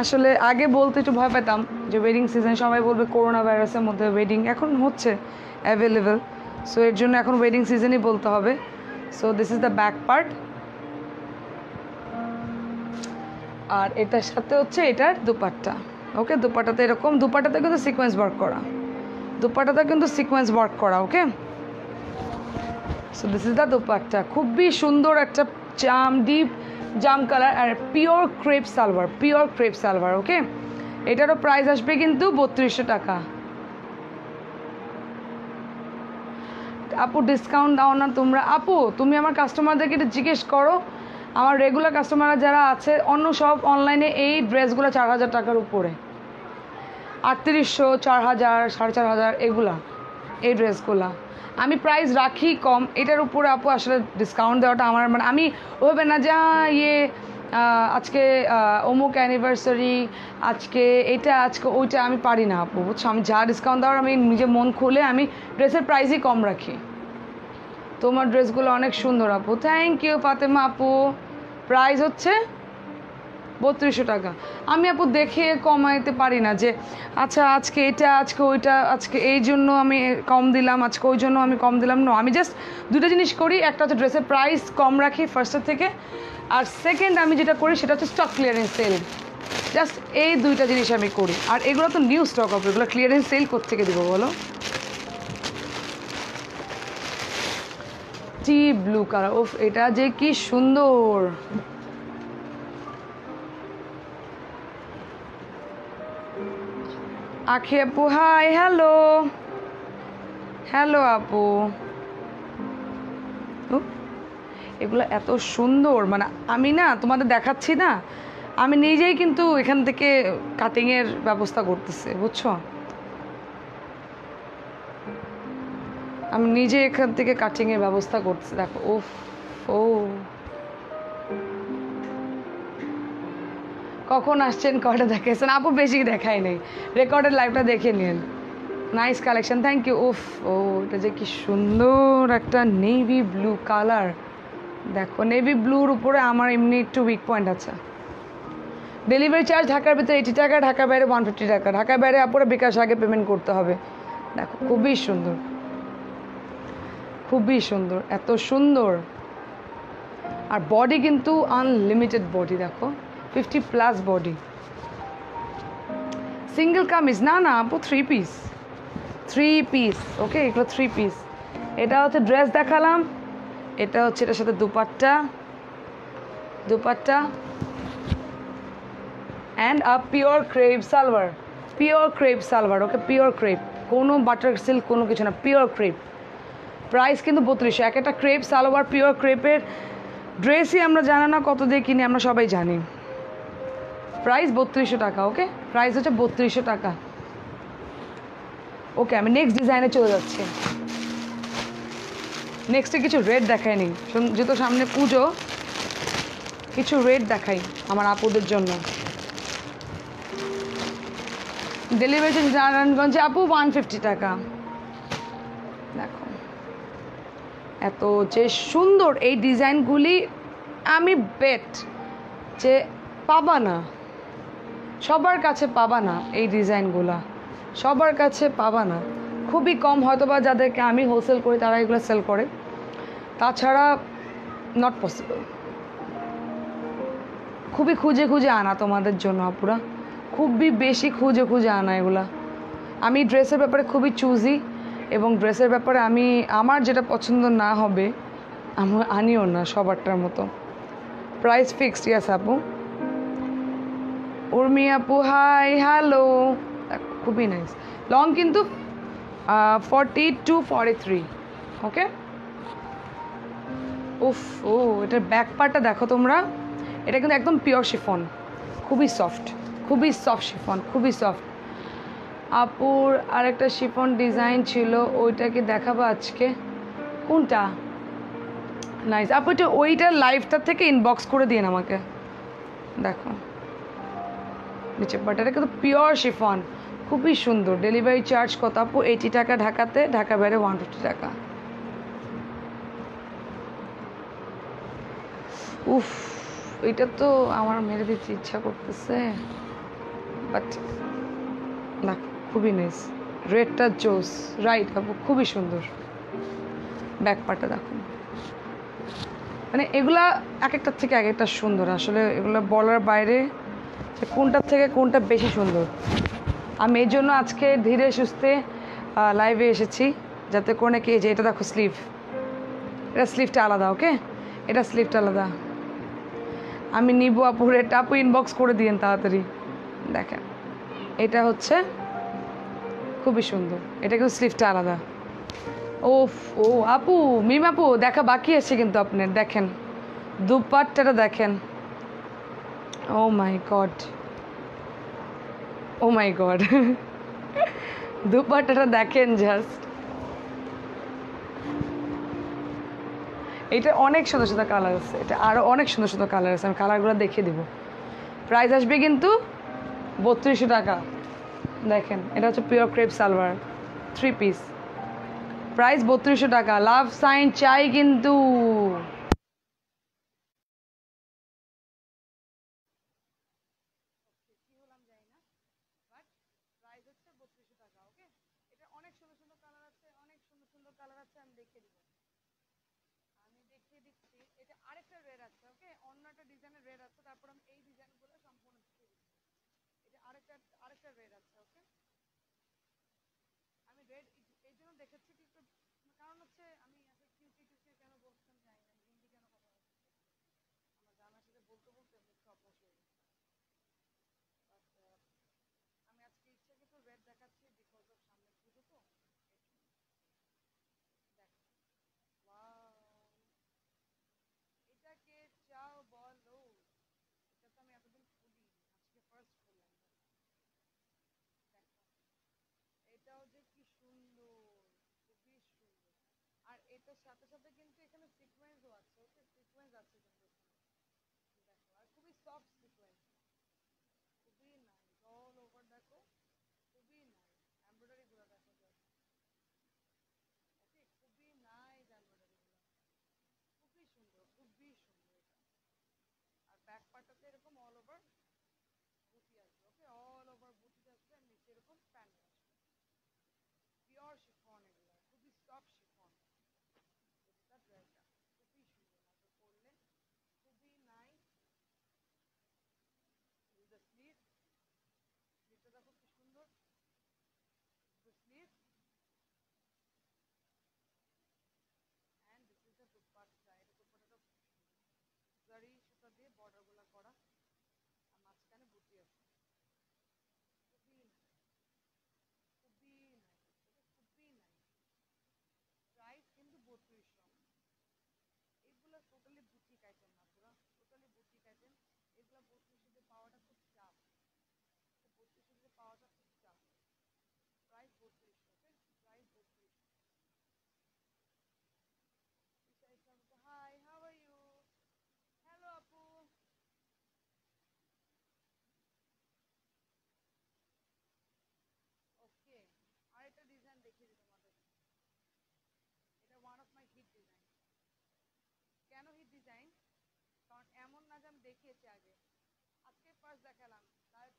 আসলে আগে বলতে একটু ভয় পেতাম যে ওয়েডিং সিজন, সবাই বলবে করোনা ভাইরাসের মধ্যে ওয়েডিং, এখন হচ্ছে অ্যাভেলেবেল, সো এর জন্য এখন ওয়েডিং সিজনই বলতে হবে। So this is the back part, আর এটার সাথে হচ্ছে এটার দুপাট্টা। ওকে, দুপাট্টাতে এরকম, দুপাট্টাতে কিন্তু সিকোয়েন্স ওয়ার্ক করা, দুপাট্টাতে কিন্তু সিকোয়েন্স ওয়ার্ক করা। Okay, so this is the dupatta, খুবই সুন্দর একটা ডিপ জাম কালার আর pure crepe salwar, pure crepe salwar. Okay, এটারও প্রাইস আসবে কিন্তু 3200 টাকা। আপু ডিসকাউন্ট দাও না তোমরা? আপু তুমি আমার কাস্টমারদেরকে একটু জিজ্ঞেস করো, আমার রেগুলার কাস্টমাররা যারা আছে অন্য সব অনলাইনে এই ড্রেসগুলো 4000 টাকার উপরে, 3800, 4000, 4500 এগুলা, এই ড্রেসগুলা আমি প্রাইস রাখি কম, এটার উপরে আপু আসলে ডিসকাউন্ট দেওয়াটা আমার মানে আমি ওইভাবে না যে আজকে অমুক অ্যানিভার্সারি, আজকে এটা, আজকে ওইটা, আমি পারি না আপু, বুঝছো? আমি যা ডিসকাউন্ট দেওয়ার আমি নিজে মন খুলে আমি ড্রেসের প্রাইসই কম রাখি। তোমার ড্রেসগুলো অনেক সুন্দর আপু, থ্যাংক ইউ ফাতেমা আপু। প্রাইস হচ্ছে 3200 টাকা। আমি আপু দেখে কমাইতে পারি না যে আচ্ছা আজকে এটা, আজকে ওইটা, আজকে এই জন্য আমি কম দিলাম, আজকে ওই জন্য আমি কম দিলাম। না, আমি জাস্ট দুটো জিনিস করি, একটা হচ্ছে ড্রেসের প্রাইস কম রাখি ফার্স্টের থেকে, আর সেকেন্ড আমি যেটা করি সেটা হচ্ছে স্টক ক্লিয়ারেন্স সেল। জাস্ট এই দুইটা জিনিস আমি করি, আর এগুলো তো নিউ স্টক হবে, এগুলো ক্লিয়ারেন্স সেল কোত্থেকে দেবো বলো? টি ব্লু কালার, ওফ এটা যে কি সুন্দর। আখি আপু হাই, হ্যালো, হ্যালো আপু। এগুলো এত সুন্দর, মানে আমি না তোমাদের দেখাচ্ছি না, আমি নিজেই কিন্তু এখান থেকে কাটিংয়ের ব্যবস্থা করতেছি, বুঝছো? আমি নিজে এখান থেকে কাটিংয়ের ব্যবস্থা করতেছি, দেখো। উফ, ও কখন আসছেন, কয়টা দেখাইছেন? আপু বেশি দেখাই নেই, রেকর্ডের লাইভটা দেখে নিন। Nice collection, thank you. উফ, ও এটা যে কি সুন্দর একটা নেভি ব্লু কালার, দেখো নেভি ব্লুর উপরে আমার এমনি একটু উইক পয়েন্ট আছে। ডেলিভারি চার্জ ঢাকার ভিতরে 80 টাকা, ঢাকার বাইরে 150 টাকা। ঢাকার বাইরে আপুরা বিকাশ আগে পেমেন্ট করতে হবে। দেখো খুবই সুন্দর, খুবই সুন্দর, এত সুন্দর। আর বডি কিন্তু আনলিমিটেড বডি, দেখো 50+ বডি। সিঙ্গেল কামিজ না, না আপু 3 পিস, 3 পিস। ওকে, এগুলো 3 পিস। এটা হচ্ছে ড্রেস দেখালাম, এটা হচ্ছে এটার সাথে dupatta, dupatta and a pure crepe salwar, pure crepe salwar. Okay, pure crepe, কোনো বাটার সিল্ক, কোনো কিছু না, পিওর ক্রেপ। প্রাইস কিন্তু 3200। এক একটা ক্রেপ সালোয়ার, পিওর ক্রেপের ড্রেসই আমরা জানি না কত দিয়ে কিনি, আমরা সবাই জানি। প্রাইস 3200 টাকা। ওকে, প্রাইস হচ্ছে 3200 টাকা। ওকে, আমি নেক্সট ডিজাইনে চলে যাচ্ছি। নেক্সটে কিছু রেড দেখায়নি, যেহেতু সামনে পুজো, কিছু রেড দেখাই আমার আপুদের জন্য। ডেলিভারি চার্জ নারায়ণগঞ্জে আপু 150 টাকা। দেখো এত যে সুন্দর এই ডিজাইনগুলি, আমি বেট যে পাবা না, সবার কাছে পাবা না এই ডিজাইনগুলা, সবার কাছে পাবা না। খুবই কম, হয়তো বা যাদেরকে আমি হোলসেল করি তারা এগুলো সেল করে, তাছাড়া নট পসিবল। খুবই খুঁজে খুঁজে আনা তোমাদের জন্য আপুরা, খুবই বেশি খুঁজে খুঁজে আনা এগুলা। আমি ড্রেসের ব্যাপারে খুবই চুজি, এবং ড্রেসের ব্যাপারে আমি আমার যেটা পছন্দ না হবে আমি আনিও না সবারটার মতো। প্রাইস ফিক্সড, ইয়াস আপু। উর্মি আপু হাই, হ্যালো। খুবই নাইস, লং কিন্তু 40 to 43। ওকে, উফ, ও এটার ব্যাক পার্টটা দেখো তোমরা, এটা কিন্তু একদম পিওর শিফন, খুবই সফট, খুবই সফট শিফন, খুবই সফট। আপুর আরেকটা শিফন ডিজাইন ছিল, ওইটাকে দেখাবো আজকে। কোনটা নাইস আপু, এটা ওইটার লাইভটা থেকে ইনবক্স করে দিন আমাকে। দেখো নিচে বাটাটা কিন্তু পিওর শিফন, খুবই সুন্দর। ডেলিভারি চার্জ কত আপু? 80 টাকা ঢাকাতে, ঢাকা বাইরে 150 টাকা। উফ, এটা তো আমার মেরে দিতে ইচ্ছা করতেছে, বাট না, খুবই নাইস। রেডটা জোস, রাইট আপু, খুবই সুন্দর। ব্যাক পার্টটা দেখুন, মানে এগুলা এক একটার থেকে এক একটা সুন্দর। আসলে এগুলো বলার বাইরে যে কোনটার থেকে কোনটা বেশি সুন্দর। আমি এই জন্য আজকে ধীরে সুস্থে লাইভে এসেছি, যাতে করে কি, যে এটা দেখো স্লিভ, এটা স্লিভটা আলাদা, ওকে, এটা স্লিভটা আলাদা। আমি নিব আপু, রেটটা আপু ইনবক্স করে দিন তাড়াতাড়ি। দেখেন এটা হচ্ছে খুবই সুন্দর, এটা কিন্তু স্লিভটা আলাদা। ওফ, ও আপু, মিম আপু দেখা বাকি আছে কিন্তু আপনার, দেখেন দুপাট্টাটা দেখেন। ও মাই গড, ও মাই গড, দুপাট্টাটা দেখেন জাস্ট। এটা অনেক সুন্দর সুন্দর কালার আছে, এটা আরও অনেক সুন্দর সুন্দর কালার আছে, আমি কালারগুলো দেখিয়ে দিব। প্রাইস আসবে কিন্তু 3200 টাকা। দেখেন এটা হচ্ছে pure crepe salwar, 3 piece, price 3200 টাকা। লাভ সাইন চাই কিন্তু। প্রাইস হচ্ছে 3200 টাকা, ওকে। এটা অনেক সুন্দর সুন্দর কালার আছে, অনেক সুন্দর সুন্দর কালার আছে, আমি দেখিয়ে দিব, আমি দেখিয়ে দিচ্ছি। এটা আরেকটা রেড আছে, ওকে, অন্য একটা ডিজাইনের রেড আছে, তারপর আমি এই ডিজাইনগুলো সম্পূর্ণ দেখিয়ে দিচ্ছি। এটা আরেকটা আরেকটা রেড আছে, ওকে। আমি রেড এই জন্য দেখেছি কিন্তু, কারণ হচ্ছে আমি আসলে কিউটি টিউটি কেন বলছেন জানি না, হিন্দি কেন কথা বলছি, আমার জানার সাথে বলতে বলতে মুখটা অভ্যাস হয়ে গেছে। বাট আমি আজকে ইচ্ছা কিন্তু রেড দেখাচ্ছি, বিকজ অফ সামনে পুজো তো। দেখো, ওয়াও, এটাকে চাও বলো, এটা তো আমি এতদিন খুলি, আজকে ফার্স্ট খুললাম। দেখো এটাও যে কি সুন্দর, খুবই সুন্দর। আর এটার সাথে সাথে কিন্তু এখানে সিকোয়েন্সও আছে, ওকে, সিকোয়েন্স আছে কিন্তু এখানে। দেখো আর খুবই সফট সিকোয়েন্স, খুবই নাইস অল ওভার। দেখো খুবই নাইস এমব্রয়ডারি গুলো, দেখো জাস্ট, ওকে, খুবই নাইস এমব্রয়ডারি গুলো, খুবই সুন্দর, খুবই সুন্দর এটা। আর ব্যাক পার্টটাতে এরকম অল ওভার বুটি আসবে, ওকে, অল ওভার বুটি আসবে, আর নিচে এরকম প্যানেল আসবে। পিওর শিফন, এগুলো খুবই সফট শিফন। এটা ড্রেসটা খুবই সুন্দর লাগবে পরলে, খুবই নাইস। দ্য স্লিভ, স্লিভটা দেখো কি সুন্দর, the sleeve, and this is the dupatta. এটা দুপাট্টাটা খুব সুন্দর, জারি সুতা দিয়ে বর্ডারগুলো করা, আর মাঝখানে বুটি আছে, খুবই নাইস, খুবই নাইস, এটা খুবই নাইস। প্রাইস কিন্তু 3200। এগুলো টোটালি বুটিক আইটেম না, পুরো টোটালি বুটিক আইটেম। এগুলো 3200 পাওয়াটা খুব চাপ, 3200 পাওয়াটা খুব চাপ। Price 3200, okay, price 3200। Hi, how are you? Hello আপু। ওকে, আরেকটা ডিজাইন দেখিয়ে দিই তোমাদের। এটা one of my hit design. কেন হিট ডিজাইন? কারণ এমন না যে আমি দেখিয়েছি আগে, আজকে ফার্স্ট দেখালাম,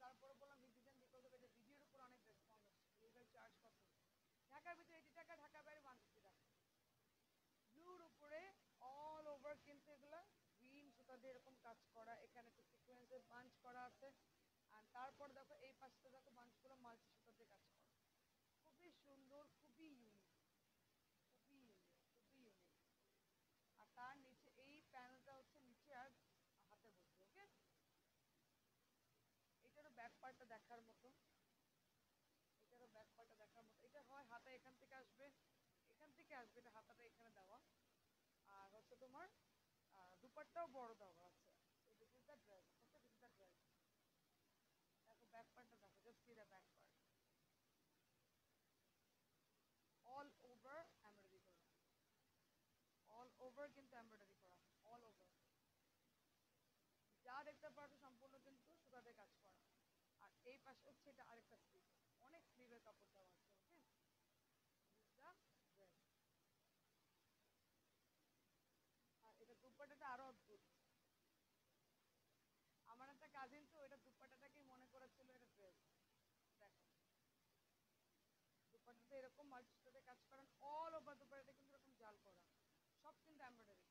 তারপরে বললাম হিট ডিজাইন, বিকজ অফ এটা ভিডিওর উপর অনেক রেসপন্স আসছে। ডেলিভারি চার্জ কত? ঢাকার ভিতরে 80 টাকা, ঢাকার বাইরে 150 টাকা। ব্লুর উপরে অল ওভার কিন্তু এগুলা গ্রিন সুতা দিয়ে এরকম কাজ করা, এখানে একটু সিকোয়েন্সের বাঞ্চ করা আছে। আর তারপর দেখো এই পাশটা দেখো বাঞ্চগুলো মাল্টি সুতা দিয়ে কাজ করা, খুবই সুন্দর, খুবই ইউনিক, খুবই ইউনিক, খুবই ইউনিক। আর তার নিচে এই প্যানেলটা হচ্ছে নিচে আর হাতে বসবে, ওকে। এটারও ব্যাক পার্টটা দেখার মতো, এটারও ব্যাক পার্টটা দেখার মতো। এটা হয় হাতা এখান থেকে আসবে, এখান থেকে আসবে, এটা হাতাটা এখানে দেওয়া। আর হচ্ছে তোমার দুপাট্টাও বড় দেওয়া আছে। This is the dress, okay, this is the dress. দেখো ব্যাক পার্টটা দেখো, just see the back part, all over embroidery করা, ওভার কিন্তু এমব্রয়ডারি করা, অল ওভার। যা দেখতে পারছো সম্পূর্ণ কিন্তু সুতাতে কাজ করা। আর এই পাশে হচ্ছে এটা আরেকটা স্লিভ, অনেক স্লিভের কাপড় দেওয়া আছে। ওকে, আর এটা দুপাট্টাটা আরো অদ্ভুত। আমার একটা কাজিন তো এটা দুপাট্টাটাকেই মনে করেছিল এটা ড্রেস। দেখো দুপাট্টাতে এরকম মাল্টিস্টোরে কাজ করেন, অল ওভার দুপাট্টাটা কিন্তু এরকম জাল করা, সব কিন্তু এমব্রয়ডারি।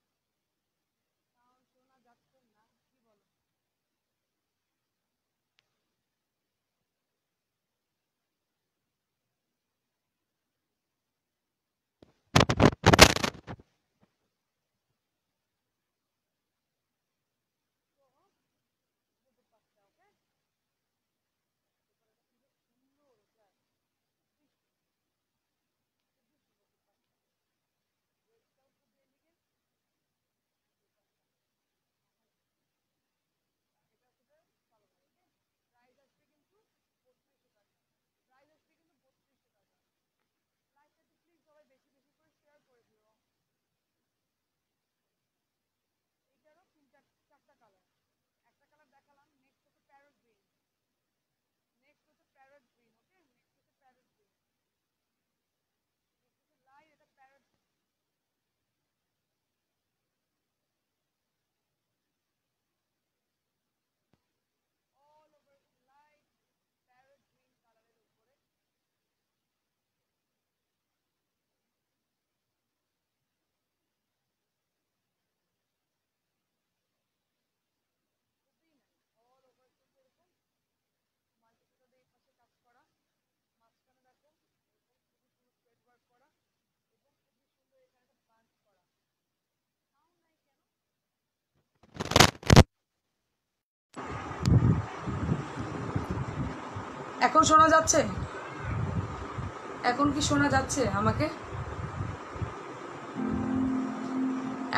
সাউন্ড শোনা যাচ্ছে না, কি বলো? চারটা কালার, একটা কালার দেখালাম, নেক্সট হচ্ছে প্যারট গ্রিন, নেক্সট হচ্ছে প্যারট গ্রিন। ওকে, নেক্সট হচ্ছে প্যারট গ্রিন, নেক্সট হচ্ছে লাইট এটা parrot, all over light parrot green কালারের উপরে। খুবই নাইস, অল ওভার কিন্তু এরকম মাল্টিপ্লার এই পাশে কাজ করা, মাঝখানে দেখো এরকম খুবই সুন্দর থ্রেড ওয়ার্ক করা, এবং খুবই সুন্দর এখানে একটা বাঞ্চ করা। সাউন্ড নাই কেন? এখন শোনা যাচ্ছে? এখন কি শোনা যাচ্ছে আমাকে?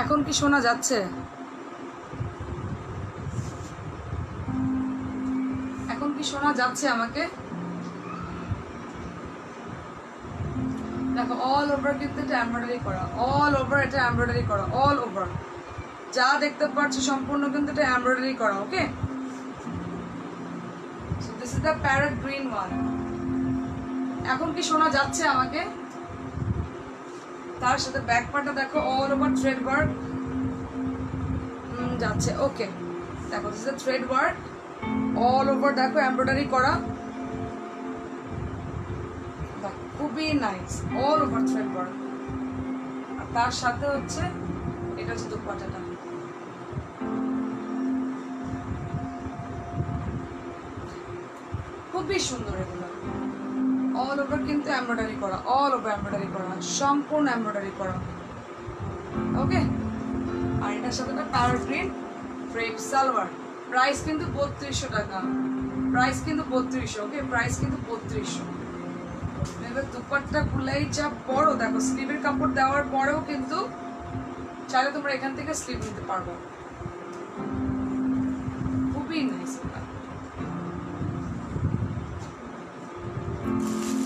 এখন কি শোনা যাচ্ছে? এখন কি শোনা যাচ্ছে আমাকে? দেখো অল ওভার কিন্তু এটা এমব্রয়ডারি করা, অল ওভার এটা এমব্রয়ডারি করা, অল ওভার যা দেখতে পাচ্ছ সম্পূর্ণ কিন্তু এটা এমব্রয়ডারি করা। Okay, so this is the parrot green one. এখন কি শোনা যাচ্ছে আমাকে? তার সাথে ব্যাক পার্টটা দেখো অল ওভার থ্রেড ওয়ার্ক যাচ্ছে। ওকে, দেখো this is thread work all over, দেখো এমব্রয়ডারি করা, খুবই nice, all over thread work. আর তার সাথে হচ্ছে এটা হচ্ছে দুপাট্টাটা, খুবই সুন্দর। এগুলো অল ওভার কিন্তু এমব্রয়ডারি করা, অল ওভার এমব্রয়ডারি করা, সম্পূর্ণ এমব্রয়ডারি করা। ওকে, আর এটার সাথে একটা parrot green crepe salwar. Price কিন্তু 3200 টাকা, প্রাইস কিন্তু 3200। ওকে, প্রাইস কিন্তু 3200। এবার দুপাট্টা খুলেই যা বড়, দেখো স্লিভের কাপড় দেওয়ার পরেও কিন্তু চাইলে তোমরা এখান থেকে স্লিভ নিতে পারবো। খুবই নাইস।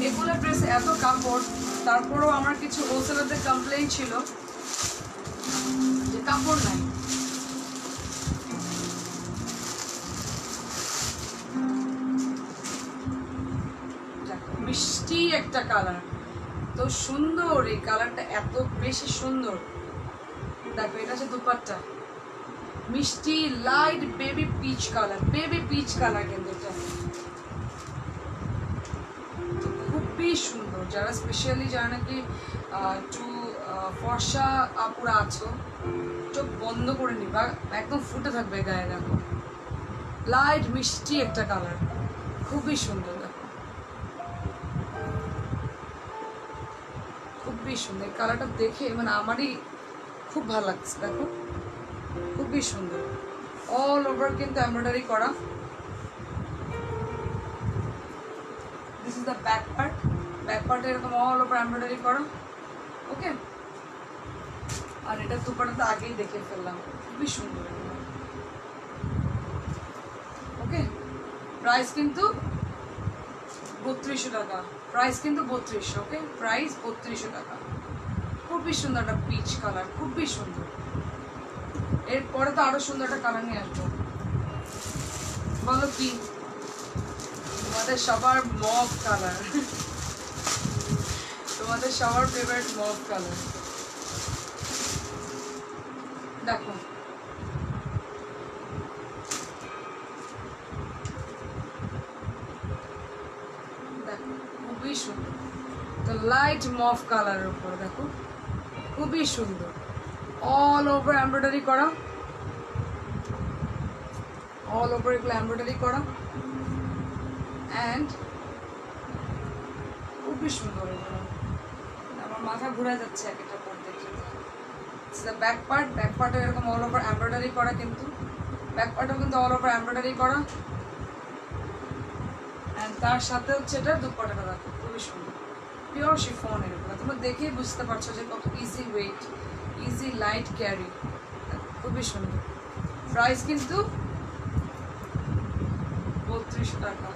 এগুলো ড্রেস এত কাপড়, তারপরেও আমার কিছু হোলসেলারদের কমপ্লেইন ছিল যে কাপড় নাই। মিষ্টি একটা কালার, তো সুন্দর, এই কালারটা এত বেশি সুন্দর। দেখো এটা হচ্ছে দুপাট্টা, মিষ্টি light baby peach colour, baby peach colour কিন্তু এটা খুবই সুন্দর। যারা স্পেশালি যারা নাকি একটু ফর্সা আপুরা আছো, চোখ বন্ধ করে নিবা, একদম ফুটে থাকবে গায়ে। দেখো লাইট মিষ্টি একটা কালার, খুবই সুন্দর। দেখো খুবই সুন্দর কালারটা দেখে, মানে আমারই খুব ভালো লাগছে। দেখো খুবই সুন্দর, অল ওভার কিন্তু এমব্রয়ডারি করা। This is the back part, back পার্টে এরকম অল ওভার এমব্রয়ডারি করা। ওকে, আর এটা দুপাট্টাটা আগেই দেখে ফেললাম, খুবই সুন্দর। ওকে, প্রাইস কিন্তু 3200 টাকা, প্রাইস কিন্তু 3200। ওকে, প্রাইস 3200 টাকা, খুব খুবই সুন্দর একটা পিচ কালার, খুবই সুন্দর। এরপরে তো আরো সুন্দর একটা কালার নিয়ে আসবো। বলো কি তোমাদের সবার মভ কালার, তোমাদের সবার ফেভারিট মভ কালার। দেখো দেখো খুবই সুন্দর, তো লাইট মভ কালারের উপর দেখো খুবই সুন্দর, অল ওভার এমব্রয়ডারি করা, অল ওভার এগুলো এমব্রয়ডারি করা, অ্যান্ড খুবই সুন্দর এগুলো। আমার মাথা ঘুরে যাচ্ছে এক একটা পর দেখে। ব্যাক পার্ট, ব্যাক পার্টে এরকম অল ওভার এমব্রয়ডারি করা, কিন্তু ব্যাক পার্টও কিন্তু অল ওভার এমব্রয়ডারি করা, অ্যান্ড তার সাথে হচ্ছে এটা দুপাট্টাটা দেখো খুবই সুন্দর, পিওর শিফন এগুলো। তোমরা দেখেই বুঝতে পারছো যে কত easy weight, easy light carry, খুবই সুন্দর। প্রাইস কিন্তু 32 টাকা,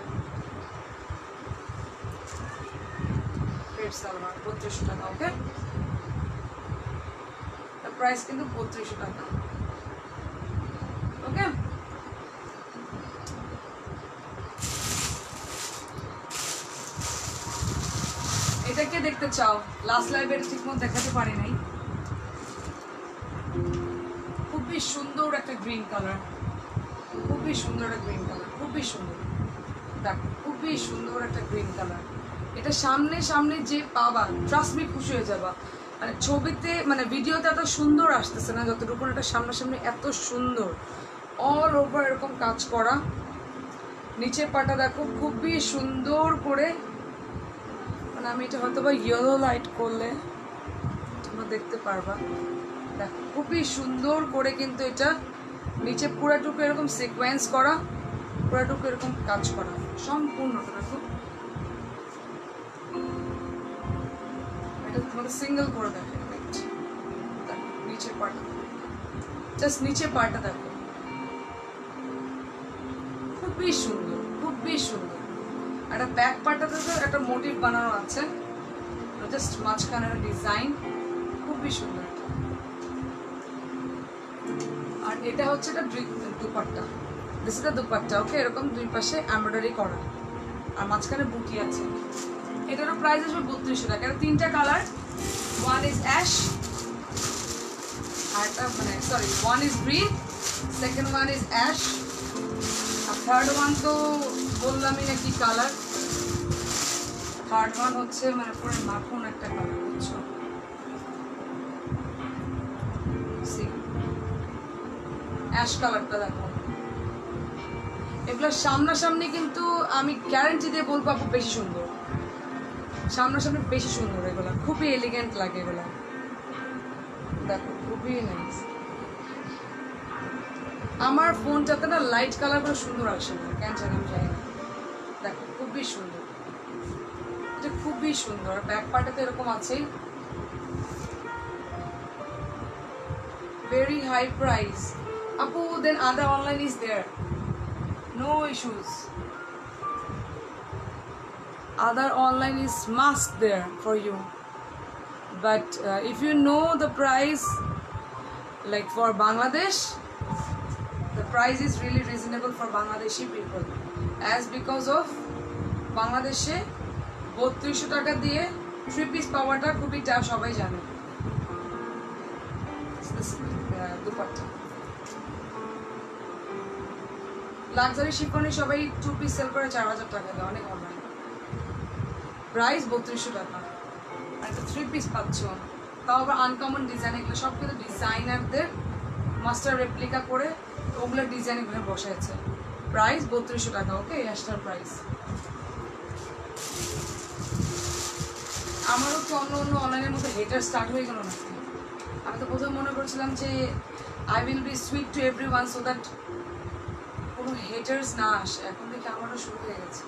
সালোয়ার 32 টাকা। ওকে, প্রাইস কিন্তু 32 টাকা। ওকে, এটাকে দেখতে চাও? লাস্ট লাইভে ঠিক মতো দেখাতে পারি নাই। খুবই সুন্দর একটা গ্রিন কালার, খুবই সুন্দর একটা গ্রিন কালার, খুবই সুন্দর। দেখো খুবই সুন্দর একটা গ্রিন কালার। এটা সামনে সামনে যে পাবা, ট্রাস্ট মি, খুশি হয়ে যাবা। মানে ছবিতে মানে ভিডিওতে এত সুন্দর আসতেছে না যতটুকু এটা সামনাসামনি এত সুন্দর, অল ওভার এরকম কাজ করা। নিচের পাটা দেখো খুবই সুন্দর করে, মানে আমি এটা হয়তো বা ইয়েলো লাইট করলে তোমরা দেখতে পারবা। দেখো খুবই সুন্দর করে কিন্তু এটা নিচে পুরাটুকু এরকম সিকোয়েন্স করা, পুরাটুকু এরকম কাজ করা সম্পূর্ণটা। দেখো এটা তোমাদের সিঙ্গেল করে দেখো, নিচের পাটা, জাস্ট নিচের পাটা দেখো খুবই সুন্দর, খুবই সুন্দর। একটা ব্যাক পাটাতে তো একটা মোটিভ বানানো আছে, জাস্ট মাঝখানের ডিজাইন খুবই সুন্দর। আর এটা হচ্ছে এটা dupatta, this is the dupatta. Okay, এরকম দুই পাশে এমব্রয়ডারি করা আর মাঝখানে বুটি আছে। এটারও প্রাইস আসবে 32 টাকা। এটা তিনটা কালার, ওয়ান ইজ অ্যাশ, আরটা মানে sorry one is green, second one is ash, আর থার্ড ওয়ান তো বললামই না কি কালার। থার্ড ওয়ান হচ্ছে মানে পুরো মাখন একটা কালার, বুঝছো? অ্যাশ কালারটা দেখো। এগুলো সামনাসামনি কিন্তু আমি গ্যারান্টি দিয়ে বলবো আপু বেশি সুন্দর, সামনাসামনি বেশি সুন্দর। এগুলো খুবই এলিগেন্ট লাগে, এগুলো দেখো খুবই নাইস। আমার ফোনটাতে না লাইট কালারগুলো সুন্দর আসে না, কেন জানি আমি জানি না। দেখো খুবই সুন্দর, এটা খুবই সুন্দর। ব্যাক পার্টেতে এরকম আছে, very high price. Apu, then other online is there, no issues. Other online is must there for you, but if you know the price, like for Bangladesh, the price is really reasonable for Bangladeshi people, as because of Bangladeshe 3200 টাকা দিয়ে 3 piece পাওয়াটা খুবই tough, সবাই জানে। Dupatta luxury শিফনে সবাই 2 piece sell করে 4000 টাকা দেয়, অনেক অনলাইন। প্রাইস 3200 টাকা, আর একটা 3 পিস পাচ্ছ, তাও আবার আনকমন ডিজাইন। এগুলো সব কিন্তু ডিজাইনারদের মাস্টার রেপ্লিকা করে ওগুলো ডিজাইন এগুলো বসাইছে। প্রাইস 3200 টাকা। ওকে, অ্যাশটার প্রাইস। আমারও তো অন্য অন্য অনলাইনের মধ্যে হেটার স্টার্ট হয়ে গেল নাকি? আমি তো প্রথমে মনে করছিলাম যে I will be sweet to everyone so that কোনো হেটার্স না আসে। এখন দেখি আমারও শুরু হয়ে গেছে।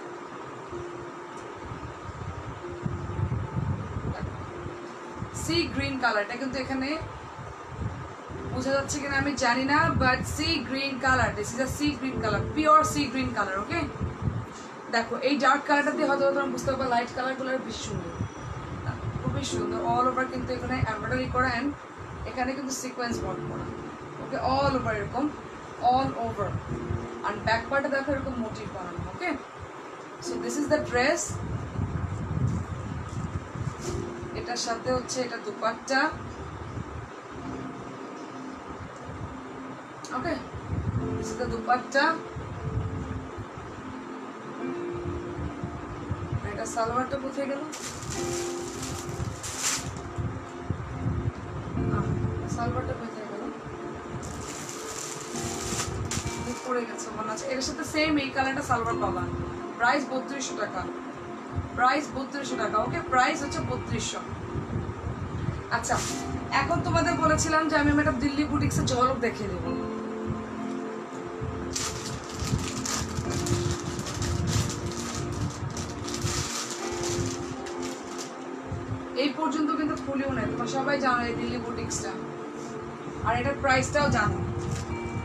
সি গ্রিন কালারটা কিন্তু এখানে বোঝা যাচ্ছে কিনা আমি জানি না, but sea green colour, this is a sea green colour, pure sea green colour. Okay, দেখো এই ডার্ক কালারটা দিয়ে হয়তো তোমরা বুঝতে পারবে লাইট কালারগুলো বেশি সুন্দর, খুবই খুবই সুন্দর, অল ওভার কিন্তু এখানে এমব্রয়ডারি করা অ্যান্ড এখানে কিন্তু সিকোয়েন্স ওয়ার্ক করা। ওকে, অল ওভার এরকম, অল ওভার। আর ব্যাক পার্টে দেখো এরকম মোটিভ বানানো। Okay, so this is the dress. এটার সাথে হচ্ছে এটা dupatta. Okay, this is the dupatta. এটা সালোয়ারটা কোথায় গেল? সালোয়ারটা কোথায় গেল? পড়ে গেছে মনে আছে। এর সাথে সেম এই কালারটা সালোয়ার পাবা। প্রাইস 3200 টাকা, প্রাইস 3200 টাকা। ওকে, প্রাইস হচ্ছে 3200। আচ্ছা, এখন তোমাদের বলেছিলাম যে আমি ম্যাডাম দিল্লি বুটিক্সের ঝলক দেখিয়ে দেব। এই পর্যন্ত কিন্তু খুলিও নাই, তোমরা সবাই জানো এই দিল্লি বুটিক্সটা, আর এটার প্রাইসটাও জানো।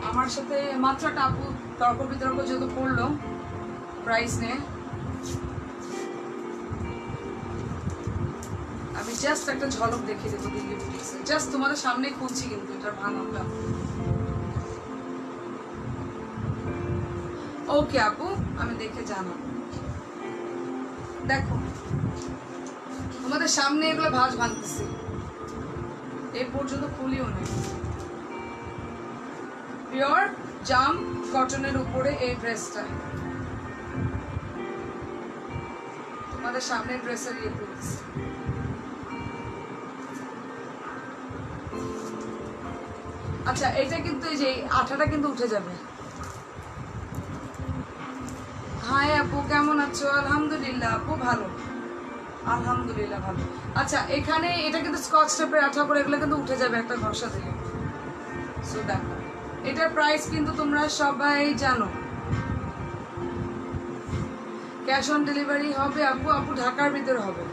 আমার সাথে মাত্র একটা আপু তর্ক বিতর্ক যেহেতু করলো প্রাইস নিয়ে, আমি জাস্ট একটা ঝলক দেখিয়ে দেবো দিল্লি বুটিক্সে। জাস্ট তোমাদের সামনে খুলছি কিন্তু এটার ভাঙনটা। ওকে আপু, আমি দেখে জানাবো। দেখো তোমাদের সামনে এগুলো ভাঁজ ভাঙতেছি, এই পর্যন্ত খুলিও নেই। পিওর জাম কটনের উপরে এই ড্রেসটা তোমাদের সামনে ড্রেসের ইয়ে খুলছি। আচ্ছা, এটা কিন্তু এই যে আঠাটা কিন্তু উঠে যাবে। হাই আপু, কেমন আছো? আলহামদুলিল্লাহ আপু, ভালো, আলহামদুলিল্লাহ ভালো। আচ্ছা, এখানে এটা কিন্তু স্কচ টেপের আঠা করে, এগুলো কিন্তু উঠে যাবে একটা ঘষা দিলে। সো দেখো, এটার প্রাইস কিন্তু তোমরা সবাই জানো। ক্যাশ অন ডেলিভারি হবে আপু, আপু ঢাকার ভিতরে হবে।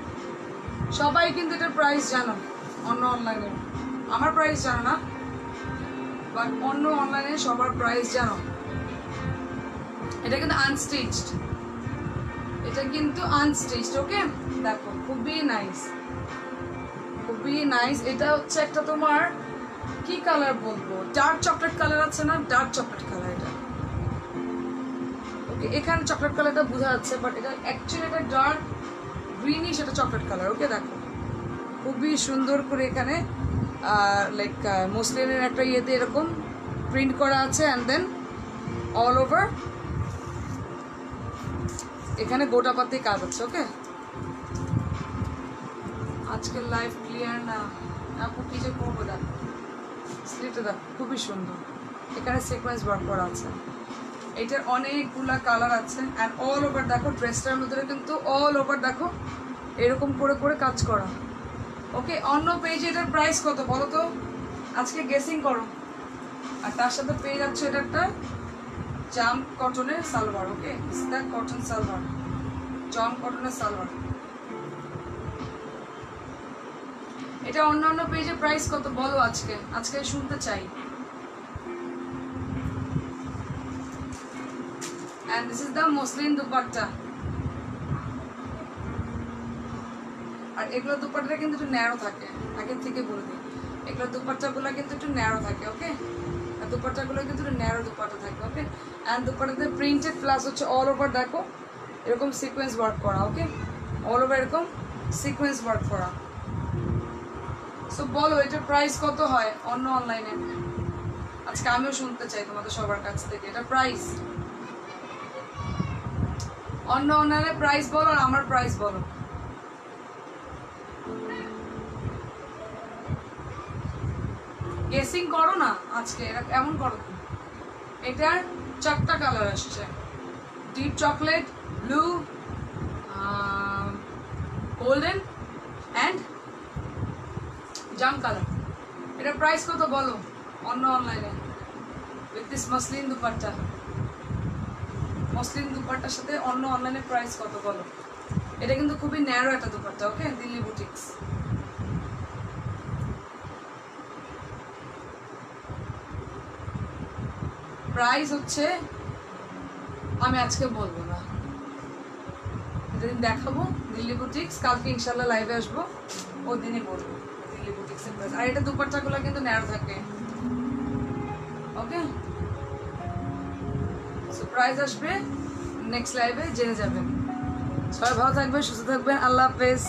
সবাই কিন্তু এটার প্রাইস জানো, অন্য অনলাইনে। আমার প্রাইস জানো না, বাট অন্য অনলাইনে সবার প্রাইস জানো। এটা কিন্তু আনস্টিচড, এটা কিন্তু আনস্টিচড। ওকে, দেখো খুবই নাইস, খুবই নাইস। এটা হচ্ছে একটা তোমার কি কালার বলবো, ডার্ক চকলেট কালার আছে না, ডার্ক চকলেট কালার এটা। ওকে, এখানে চকলেট কালারটা বোঝা যাচ্ছে, বাট এটা অ্যাকচুয়ালি এটা ডার্ক গ্রিনিশ, এটা চকলেট কালার। ওকে, দেখো খুবই সুন্দর করে এখানে লাইক মসলিনের একটা ইয়েতে এরকম প্রিন্ট করা আছে, অ্যান্ড দেন অল ওভার এখানে গোটা পাতি কাজ আছে। ওকে, আজকের লাইভ ক্লিয়ার না আপু, কি যে করবো। দেখো স্লিপটা দেখো খুবই সুন্দর, এখানে সিকোয়েন্স ওয়ার্ক করা আছে। এটার অনেকগুলা কালার আছে, অ্যান্ড অল ওভার দেখো ড্রেসটার মধ্যে কিন্তু অল ওভার দেখো এরকম করে করে কাজ করা। ওকে, অন্য পেজে এটার প্রাইস কত বলো তো, আজকে গেসিং করো। আর তার সাথে পেয়ে যাচ্ছে এটা একটা জাম কটনের সালোয়ার। ওকে, ইস্তা কটন সালোয়ার, জাম কটনের সালোয়ার। এটা অন্যান্য পেজে প্রাইস কত বলো আজকে, আজকে শুনতে চাই। And this is the muslin dupatta. আর এগুলো দুপাট্টাটা কিন্তু একটু ন্যারো থাকে, আগে থেকে বলে দিই, এগুলো দুপাট্টাগুলো কিন্তু একটু ন্যারো থাকে। ওকে, আর দুপাট্টাগুলো কিন্তু একটু ন্যারো দুপাট্টা থাকে। ওকে, অ্যান্ড দুপাট্টাতে প্রিন্টেড প্লাস হচ্ছে অল ওভার দেখো এরকম সিকোয়েন্স ওয়ার্ক করা। ওকে, অল ওভার এরকম সিকোয়েন্স ওয়ার্ক করা। সো বলো এটার প্রাইস কত হয় অন্য অনলাইনে, আজকে আমিও শুনতে চাই তোমাদের সবার কাছ থেকে। এটা প্রাইস অন্য অনলাইনে প্রাইস বলো, আর আমার প্রাইস বলো। গেসিং করো না আজকে, এমন করো। এটার 4টা কালার আসছে, deep chocolate, blue, golden and জাম কালার। এটার প্রাইস কত বলো অন্য অনলাইনে with this muslin dupatta, muslin দুপাট্টার সাথে অন্য অনলাইনে প্রাইস কত বলো। এটা কিন্তু খুবই ন্যারো একটা দুপাট্টা। ওকে, দিল্লি বুটিক্স। প্রাইস হচ্ছে আমি আজকে বলবো না, যেদিন দেখাবো দিল্লি বুটিক্স, কালকে ইনশাল্লাহ লাইভে আসবো, ওই দিনই বলবো দিল্লি বুটিক্সের প্রাইস। আর এটা দুপাট্টাগুলো কিন্তু ন্যারো থাকে, ওকে? সো প্রাইস আসবে নেক্সট লাইভে, জেনে যাবেন। সবাই ভালো থাকবেন, সুস্থ থাকবেন, আল্লাহ হাফেজ।